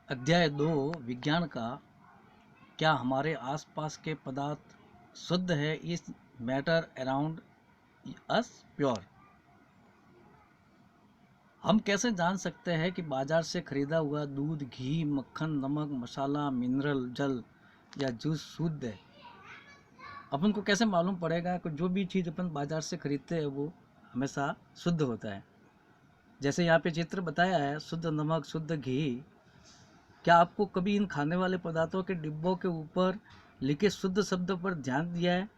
अध्याय 2 विज्ञान का। क्या हमारे आसपास के पदार्थ शुद्ध है? इस मैटर अराउंड अस प्योर? हम कैसे जान सकते हैं कि बाजार से खरीदा हुआ दूध, घी, मक्खन, नमक, मसाला, मिनरल जल या जूस शुद्ध है? अपन को कैसे मालूम पड़ेगा कि जो भी चीज़ अपन बाजार से खरीदते हैं वो हमेशा शुद्ध होता है? जैसे यहाँ पे चित्र बताया है, शुद्ध नमक, शुद्ध घी। क्या आपको कभी इन खाने वाले पदार्थों के डिब्बों के ऊपर लिखे शुद्ध शब्द पर ध्यान दिया है?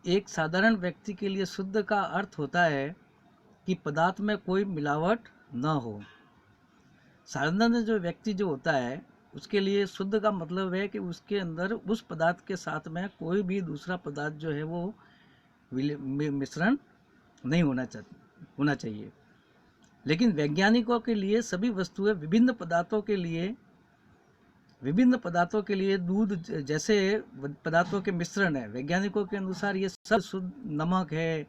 एक साधारण व्यक्ति के लिए शुद्ध का अर्थ होता है कि पदार्थ में कोई मिलावट न हो। साधारण जो व्यक्ति जो होता है उसके लिए शुद्ध का मतलब है कि उसके अंदर उस पदार्थ के साथ में कोई भी दूसरा पदार्थ जो है वो मिश्रण नहीं होना चाहिए। लेकिन वैज्ञानिकों के लिए सभी वस्तुएं विभिन्न पदार्थों के लिए दूध जैसे पदार्थों के मिश्रण है। वैज्ञानिकों के अनुसार ये सब शुद्ध नमक है,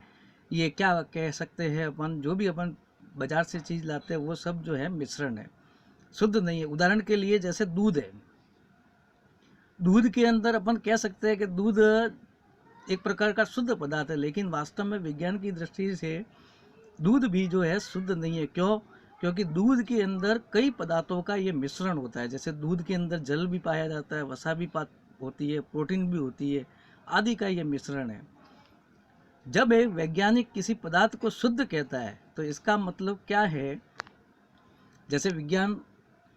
ये क्या कह सकते हैं अपन, जो भी अपन बाजार से चीज़ लाते हैं वो सब जो है मिश्रण है, शुद्ध नहीं है। उदाहरण के लिए जैसे दूध है, दूध के अंदर अपन कह सकते हैं कि दूध एक प्रकार का शुद्ध पदार्थ है, लेकिन वास्तव में विज्ञान की दृष्टि से दूध भी जो है शुद्ध नहीं है। क्यों? क्योंकि दूध के अंदर कई पदार्थों का ये मिश्रण होता है। जैसे दूध के अंदर जल भी पाया जाता है, वसा भी होती है, प्रोटीन भी होती है, आदि का ये मिश्रण है। जब एक वैज्ञानिक किसी पदार्थ को शुद्ध कहता है तो इसका मतलब क्या है? जैसे विज्ञान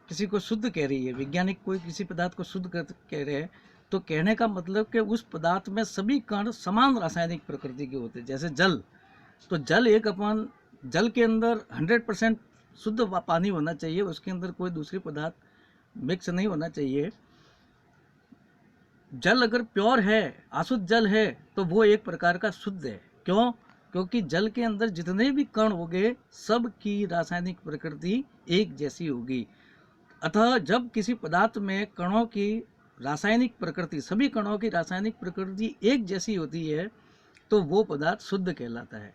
किसी को शुद्ध कह रही है, वैज्ञानिक कोई किसी पदार्थ को शुद्ध कह रहे हैं, तो कहने का मतलब कि उस पदार्थ में सभी कण समान रासायनिक प्रकृति के होते हैं। जैसे जल, तो जल के अंदर 100% शुद्ध पानी होना चाहिए, उसके अंदर कोई दूसरी पदार्थ मिक्स नहीं होना चाहिए। जल अगर प्योर है, अशुद्ध जल है, तो वो एक प्रकार का शुद्ध है। क्यों? क्योंकि जल के अंदर जितने भी कण होंगे सब की रासायनिक प्रकृति एक जैसी होगी। अतः जब किसी पदार्थ में कणों की रासायनिक प्रकृति, सभी कणों की रासायनिक प्रकृति एक जैसी होती है, तो वो पदार्थ शुद्ध कहलाता है।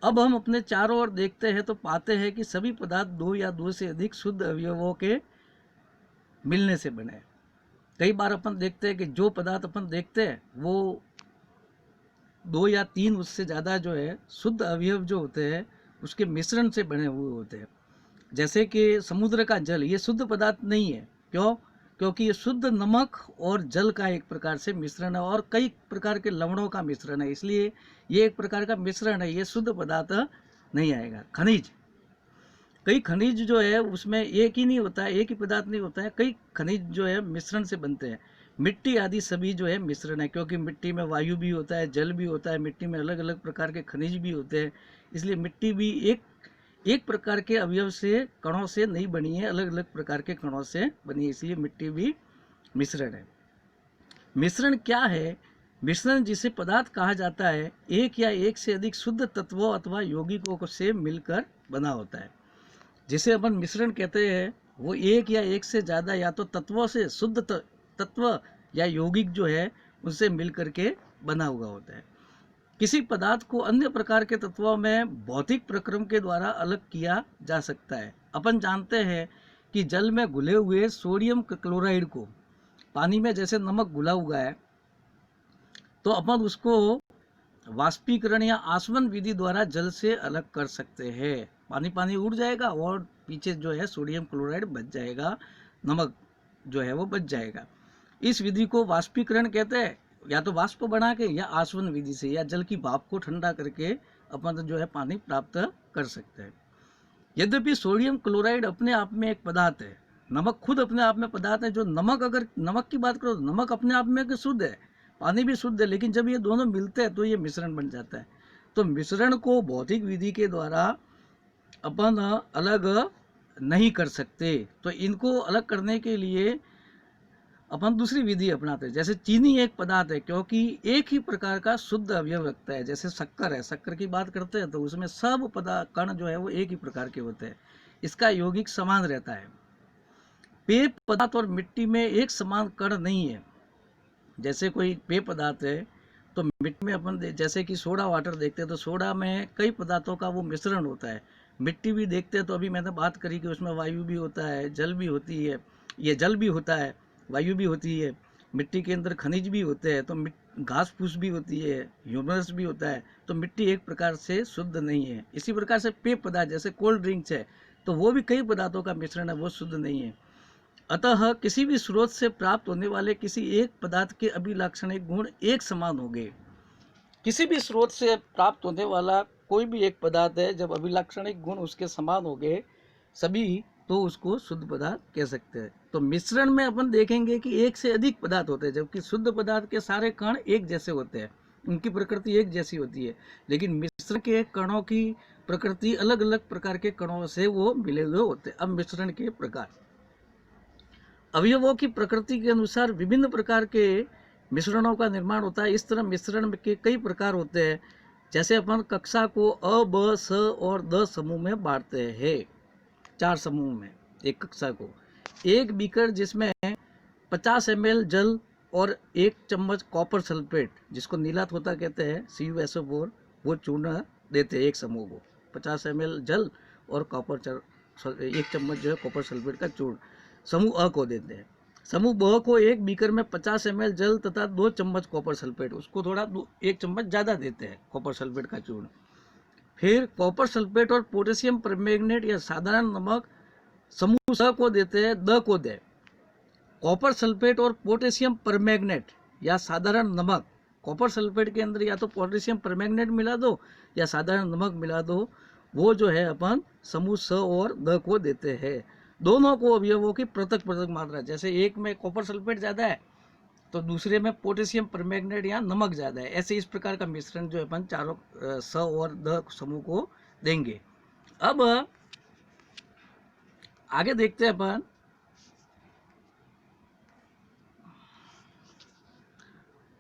अब हम अपने चारों ओर देखते हैं तो पाते हैं कि सभी पदार्थ दो या दो से अधिक शुद्ध अवयवों के मिलने से बने। कई बार अपन देखते हैं कि जो पदार्थ अपन देखते हैं वो दो या तीन, उससे ज़्यादा जो है शुद्ध अवयव जो होते हैं उसके मिश्रण से बने हुए होते हैं। जैसे कि समुद्र का जल, ये शुद्ध पदार्थ नहीं है। क्यों? क्योंकि ये शुद्ध नमक और जल का एक प्रकार से मिश्रण है और कई प्रकार के लवणों का मिश्रण है, इसलिए ये एक प्रकार का मिश्रण है, ये शुद्ध पदार्थ नहीं आएगा। खनिज, कई खनिज जो है उसमें एक ही नहीं होता है, एक ही पदार्थ नहीं होता है, कई खनिज जो है मिश्रण से बनते हैं। मिट्टी आदि सभी जो है मिश्रण है, क्योंकि मिट्टी में वायु भी होता है, जल भी होता है, मिट्टी में अलग अलग प्रकार के खनिज भी होते हैं, इसलिए मिट्टी भी एक प्रकार के अवयव से, कणों से नहीं बनी है, अलग अलग प्रकार के कणों से बनी है, इसलिए मिट्टी भी मिश्रण है। मिश्रण क्या है? मिश्रण जिसे पदार्थ कहा जाता है एक या एक से अधिक शुद्ध तत्वों अथवा यौगिकों से मिलकर बना होता है। जिसे अपन मिश्रण कहते हैं वो एक या एक से ज़्यादा या तो तत्वों से, शुद्ध तत्व या यौगिक जो है उनसे मिल करके बना हुआ होता है। किसी पदार्थ को अन्य प्रकार के तत्वों में भौतिक प्रक्रम के द्वारा अलग किया जा सकता है। अपन जानते हैं कि जल में घुले हुए सोडियम क्लोराइड को पानी में जैसे नमक घुला हुआ है, तो अपन उसको वाष्पीकरण या आसवन विधि द्वारा जल से अलग कर सकते हैं। पानी पानी उड़ जाएगा और पीछे जो है सोडियम क्लोराइड बच जाएगा, नमक जो है वो बच जाएगा। इस विधि को वाष्पीकरण कहते हैं, या तो वाष्प बना के या आसवन विधि से या जल की भाप को ठंडा करके अपन जो है पानी प्राप्त कर सकते हैं। यद्यपि सोडियम क्लोराइड अपने आप में एक पदार्थ है, नमक खुद अपने आप में पदार्थ है। जो नमक, अगर नमक की बात करो तो नमक अपने आप में शुद्ध है, पानी भी शुद्ध है, लेकिन जब ये दोनों मिलते हैं तो ये मिश्रण बन जाता है। तो मिश्रण को भौतिक विधि के द्वारा अपन अलग नहीं कर सकते, तो इनको अलग करने के लिए अपन दूसरी विधि अपनाते हैं। जैसे चीनी एक पदार्थ है, क्योंकि एक ही प्रकार का शुद्ध अवयव रखता है। जैसे शक्कर है, शक्कर की बात करते हैं तो उसमें सब कण जो है वो एक ही प्रकार के होते हैं, इसका यौगिक समान रहता है। पेय पदार्थ और मिट्टी में एक समान कण नहीं है। जैसे कोई पेय पदार्थ है तो मिट्टी में अपन जैसे कि सोडा वाटर देखते हैं तो सोडा में कई पदार्थों का वो मिश्रण होता है, मिट्टी भी देखते हैं तो अभी मैंने बात करी कि उसमें वायु भी होता है, जल भी होती है, ये जल भी होता है, वायु भी होती है, मिट्टी के अंदर खनिज भी होते हैं, तो घास फूस भी होती है, ह्यूमस भी होता है, तो मिट्टी एक प्रकार से शुद्ध नहीं है। इसी प्रकार से पेय पदार्थ जैसे कोल्ड ड्रिंक्स है, तो वो भी कई पदार्थों का मिश्रण है, वो शुद्ध नहीं है। अतः किसी भी स्रोत से प्राप्त होने वाले किसी एक पदार्थ के अभिलाक्षणिक गुण एक समान होंगे। किसी भी स्रोत से प्राप्त होने वाला कोई भी एक पदार्थ है, जब अभिलाक्षणिक गुण उसके समान हो गए सभी, तो उसको शुद्ध पदार्थ कह सकते हैं। तो मिश्रण में अपन देखेंगे कि एक से अधिक पदार्थ होते हैं, जबकि शुद्ध पदार्थ के सारे कण एक जैसे होते हैं, उनकी प्रकृति एक जैसी होती है, लेकिन मिश्रण के कणों की प्रकृति अलग अलग प्रकार के कणों से वो मिले हुए होते हैं। अब मिश्रण के प्रकार, अवयवों की प्रकृति के अनुसार विभिन्न प्रकार के मिश्रणों का निर्माण होता है। इस तरह मिश्रण के कई प्रकार होते हैं। जैसे अपन कक्षा को अ, ब, स और द समूह में बांटते हैं, 4 समूह में एक कक्षा को। एक बीकर जिसमें 50 ml जल और 1 चम्मच कॉपर सल्फेट, जिसको नीला तोता कहते हैं, CuSO4, वो चूर्ण देते हैं एक समूह को। 50 ml जल और 1 चम्मच जो है कॉपर सल्फेट का चूर्ण समूह अ को देते हैं। समूह ब को एक बीकर में 50 ml जल तथा 2 चम्मच कॉपर सल्फेट, उसको थोड़ा 1 चम्मच ज़्यादा देते हैं कॉपर सल्फेट का चूर्ण। फिर कॉपर सल्फेट और पोटेशियम परमैंगनेट या साधारण नमक समूह स को देते हैं द को दे। कॉपर सल्फेट और पोटेशियम परमैंगनेट या साधारण नमक, कॉपर सल्फेट के अंदर या तो पोटेशियम परमैंगनेट मिला दो या साधारण नमक मिला दो, वो जो है अपन समूह स और द को देते हैं। दोनों को अवयवों की पृथक पृथक मात्रा, जैसे एक में कॉपर सल्फेट ज़्यादा है तो दूसरे में पोटेशियम परमैंगनेट या नमक ज़्यादा है, ऐसे इस प्रकार का मिश्रण जो अपन चारों स और द समूह को देंगे। अब आगे देखते हैं अपन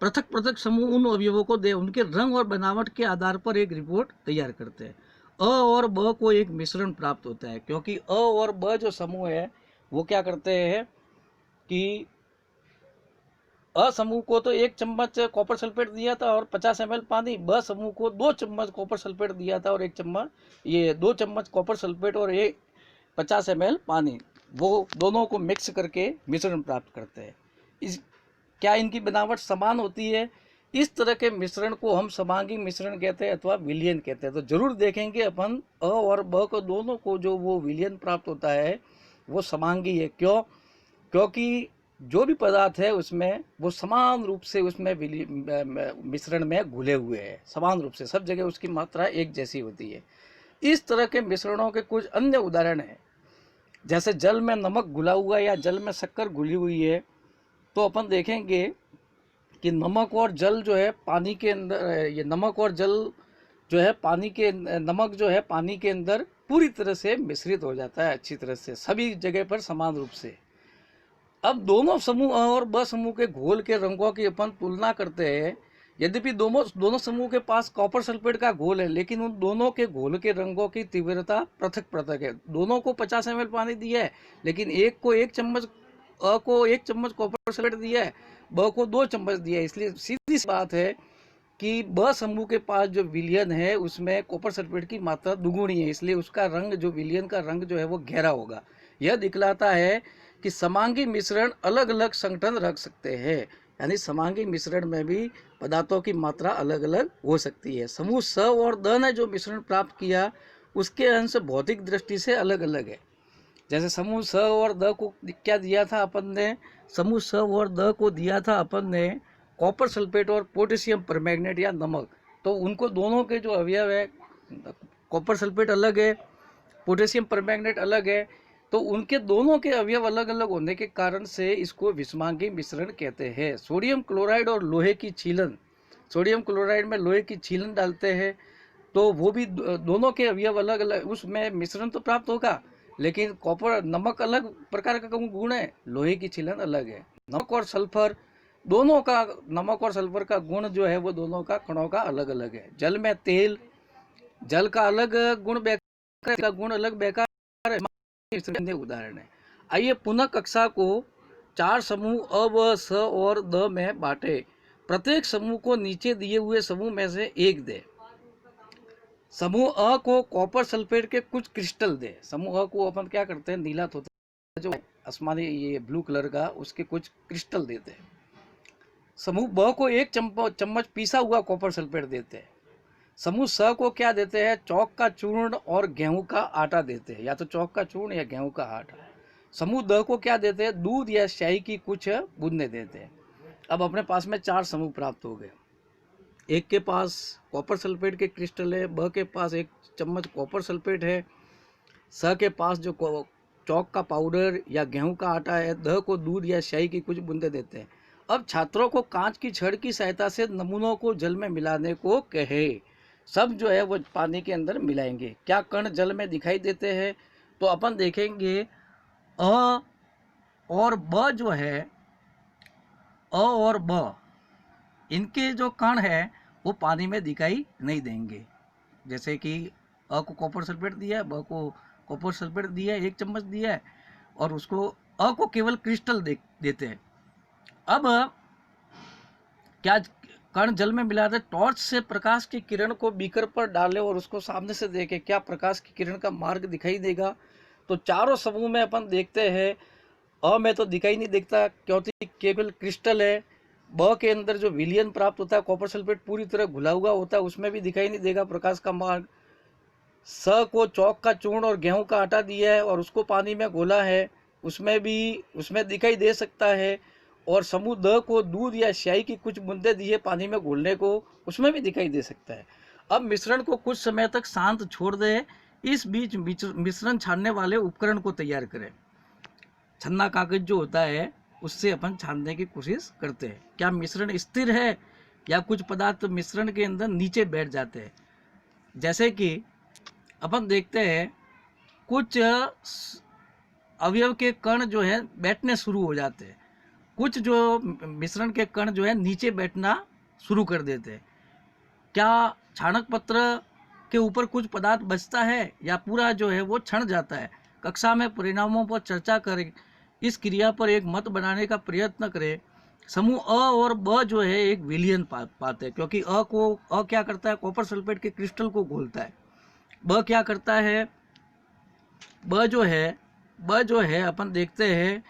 पृथक पृथक समूह उन अवयवों को दे उनके रंग और बनावट के आधार पर एक रिपोर्ट तैयार करते हैं। अ और ब को एक मिश्रण प्राप्त होता है, क्योंकि अ और ब जो समूह है वो क्या करते हैं कि अ समूह को तो 1 चम्मच कॉपर सल्फेट दिया था और 50 ml पानी, ब समूह को 2 चम्मच कॉपर सल्फेट दिया था और 1 चम्मच, ये 2 चम्मच कॉपर सल्फेट और 50 ml पानी, वो दोनों को मिक्स करके मिश्रण प्राप्त करते हैं। इस क्या इनकी बनावट समान होती है? इस तरह के मिश्रण को हम समांगी मिश्रण कहते हैं अथवा विलयन कहते हैं। तो जरूर देखेंगे अपन अ और ब को दोनों को जो वो विलयन प्राप्त होता है वो समांगी है। क्यों? क्योंकि जो भी पदार्थ है उसमें वो समान रूप से उसमें मिश्रण में घुले हुए हैं, समान रूप से सब जगह उसकी मात्रा एक जैसी होती है। इस तरह के मिश्रणों के कुछ अन्य उदाहरण हैं, जैसे जल में नमक घुला हुआ या जल में शक्कर घुली हुई है। तो अपन देखेंगे कि नमक और जल जो है पानी के अंदर, ये नमक और जल जो है पानी के, नमक जो है पानी के अंदर पूरी तरह से मिश्रित हो जाता है, अच्छी तरह से सभी जगह पर समान रूप से। अब दोनों समूह अ और ब समूह के घोल के रंगों की अपन तुलना करते हैं। यद्यपि दोनों समूह के पास कॉपर सल्फेट का घोल है, लेकिन उन दोनों के घोल के रंगों की तीव्रता पृथक पृथक है। दोनों को 50 ml पानी दिया है, लेकिन एक को 1 चम्मच, अ को 1 चम्मच कॉपर सल्फेट दिया है, ब को 2 चम्मच दिया है। इसलिए सीधी सी बात है कि ब समूह के पास जो विलयन है उसमें कॉपर सल्फेट की मात्रा दुगुनी है, इसलिए उसका रंग, जो विलयन का रंग जो है वो गहरा होगा। यह दिखलाता है कि समांगी मिश्रण अलग अलग संगठन रख सकते हैं, यानी समांगी मिश्रण में भी पदार्थों की मात्रा अलग अलग हो सकती है। समूह स और द ने जो मिश्रण प्राप्त किया उसके अंश भौतिक दृष्टि से अलग अलग है। जैसे समूह स और द को क्या दिया था अपन ने? समूह स और द को दिया था अपन ने कॉपर सल्फेट और पोटेशियम परमैंगनेट या नमक। तो उनको दोनों के जो अवयव है, कॉपर सल्फेट अलग है, पोटेशियम परमैंगनेट अलग है, तो उनके दोनों के अवयव अलग अलग होने के कारण से इसको विषमांगी मिश्रण कहते हैं। सोडियम क्लोराइड और लोहे की छीलन, सोडियम क्लोराइड में लोहे की छीलन डालते हैं तो वो भी दोनों के अवयव अलग अलग, उसमें मिश्रण तो प्राप्त होगा, लेकिन कॉपर, नमक अलग प्रकार का गुण है, लोहे की छीलन अलग है। नमक और सल्फर दोनों का, नमक और सल्फर का गुण जो है वो दोनों का कणों का अलग अलग है। जल में तेल, जल का अलग गुण बेकार, का गुण अलग बेकार है, उदाहरण है। आइए पुनः कक्षा को 4 समूह अ, ब, स और द में बांटे। प्रत्येक समूह को नीचे दिए हुए समूह में से एक दे। समूह अ को कॉपर सल्फेट के कुछ क्रिस्टल दे। समूह अ को अपन क्या करते हैं, नीला तोता जो आसमानी ये ब्लू कलर का, उसके कुछ क्रिस्टल देते हैं। समूह ब को एक चम्मच पीसा हुआ कॉपर सल्फेट देते हैं। समूह स को क्या देते हैं, चौक का चूर्ण और गेहूं का आटा देते हैं, या तो चौक का चूर्ण या गेहूं का आटा। समूह द को क्या देते हैं, दूध या स्याही की कुछ बूंदें देते हैं। अब अपने पास में 4 समूह प्राप्त हो गए। एक के पास कॉपर सल्फेट के क्रिस्टल है, ब के पास 1 चम्मच कॉपर सल्फेट है, स के पास जो चौक का पाउडर या गेहूं का आटा है, द को दूध या स्याही की कुछ बूंदें देते हैं। अब छात्रों को कांच की छड़ की सहायता से नमूनों को जल में मिलाने को कहे। सब जो है वो पानी के अंदर मिलाएंगे। क्या कण जल में दिखाई देते हैं, तो अपन देखेंगे अ और ब जो है, अ और ब इनके जो कण है वो पानी में दिखाई नहीं देंगे। जैसे कि अ को कॉपर सल्फेट दिया है, ब को कॉपर सल्फेट दिया है 1 चम्मच दिया है, और उसको अ को केवल क्रिस्टल देते हैं। अब क्या कण जल में मिला दे, टॉर्च से प्रकाश की किरण को बीकर पर डालें और उसको सामने से देखें, क्या प्रकाश की किरण का मार्ग दिखाई देगा। तो चारों समूह में अपन देखते हैं अ में तो दिखाई नहीं देता क्योंकि केवल क्रिस्टल है। ब के अंदर जो विलियन प्राप्त होता है, कॉपर सल्फेट पूरी तरह घुला हुआ होता है, उसमें भी दिखाई नहीं देगा प्रकाश का मार्ग। स को चौक का चूर्ण और गेहूं का आटा दिया है और उसको पानी में घोला है, उसमें दिखाई दे सकता है। और समूह द को दूध या स्याही की कुछ बूंदें दी है पानी में घोलने को, उसमें भी दिखाई दे सकता है। अब मिश्रण को कुछ समय तक शांत छोड़ दें। इस बीच मिश्रण छानने वाले उपकरण को तैयार करें। छन्ना कागज जो होता है उससे अपन छानने की कोशिश करते हैं। क्या मिश्रण स्थिर है या कुछ पदार्थ मिश्रण के अंदर नीचे बैठ जाते हैं। जैसे कि अपन देखते हैं कुछ अवयव के कण जो है बैठने शुरू हो जाते हैं, कुछ जो मिश्रण के कण जो है नीचे बैठना शुरू कर देते हैं। क्या छानक पत्र के ऊपर कुछ पदार्थ बचता है या पूरा जो है वो छण जाता है। कक्षा में परिणामों पर चर्चा करें। इस क्रिया पर एक मत बनाने का प्रयत्न करें। समूह अ और ब जो है एक विलियन पाते हैं, क्योंकि अ क्या करता है, कॉपर सल्फेट के क्रिस्टल को घोलता है। ब क्या करता है, ब जो है अपन देखते हैं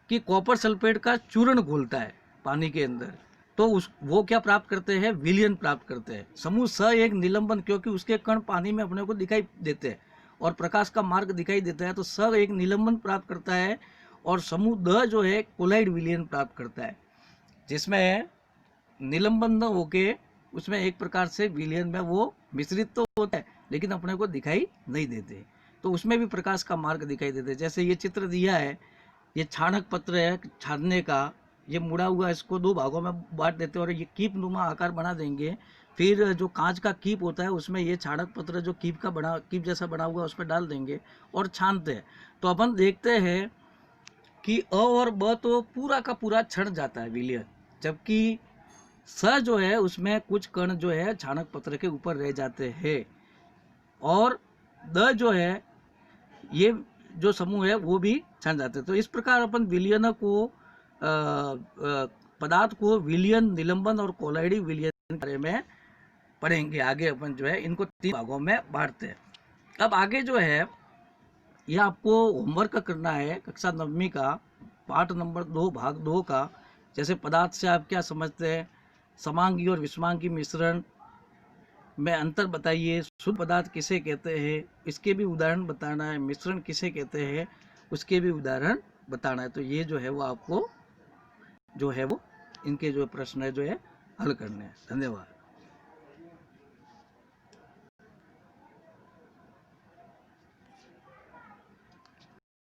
कि कॉपर सल्फेट का चूर्ण घोलता है पानी के अंदर, तो वो क्या प्राप्त करते हैं, विलियन प्राप्त करते हैं। समूह स एक निलंबन, क्योंकि उसके कण पानी में अपने को दिखाई देते हैं और प्रकाश का मार्ग दिखाई देता है, तो स एक निलंबन प्राप्त करता है। और समूह द जो है कोलाइड विलियन प्राप्त करता है, जिसमें निलंबन न होके उसमें एक प्रकार से विलियन में वो मिश्रित तो होता है लेकिन अपने को दिखाई नहीं देते, तो उसमें भी प्रकाश का मार्ग दिखाई देते हैं। जैसे ये चित्र दिया है, ये छानक पत्र है छानने का, ये मुड़ा हुआ, इसको 2 भागों में बांट देते हैं और ये कीप नुमा आकार बना देंगे। फिर जो कांच का कीप होता है उसमें ये छानक पत्र जो कीप जैसा बना हुआ है उसमें डाल देंगे और छानते हैं। तो अपन देखते हैं कि अ और ब तो पूरा का पूरा छण जाता है विलियन, जबकि स जो है उसमें कुछ कण जो है छानक पत्र के ऊपर रह जाते हैं। और द जो है, ये जो समूह है वो भी छन जाते हैं। तो इस प्रकार अपन विलियन को पदार्थ को विलियन, निलंबन और कोलाइडी विलियन के बारे में पढ़ेंगे। आगे अपन जो है इनको 3 भागों में बांटते हैं। अब आगे जो है ये आपको होमवर्क करना है कक्षा 9वीं का पाठ नंबर 2 भाग 2 का। जैसे पदार्थ से आप क्या समझते हैं, समांगी और विषमांगी मिश्रण में अंतर बताइए, शुद्ध पदार्थ किसे कहते हैं इसके भी उदाहरण बताना है, मिश्रण किसे कहते हैं उसके भी उदाहरण बताना है। तो ये जो है वो आपको जो है वो इनके जो प्रश्न है जो है हल करने हैं। धन्यवाद।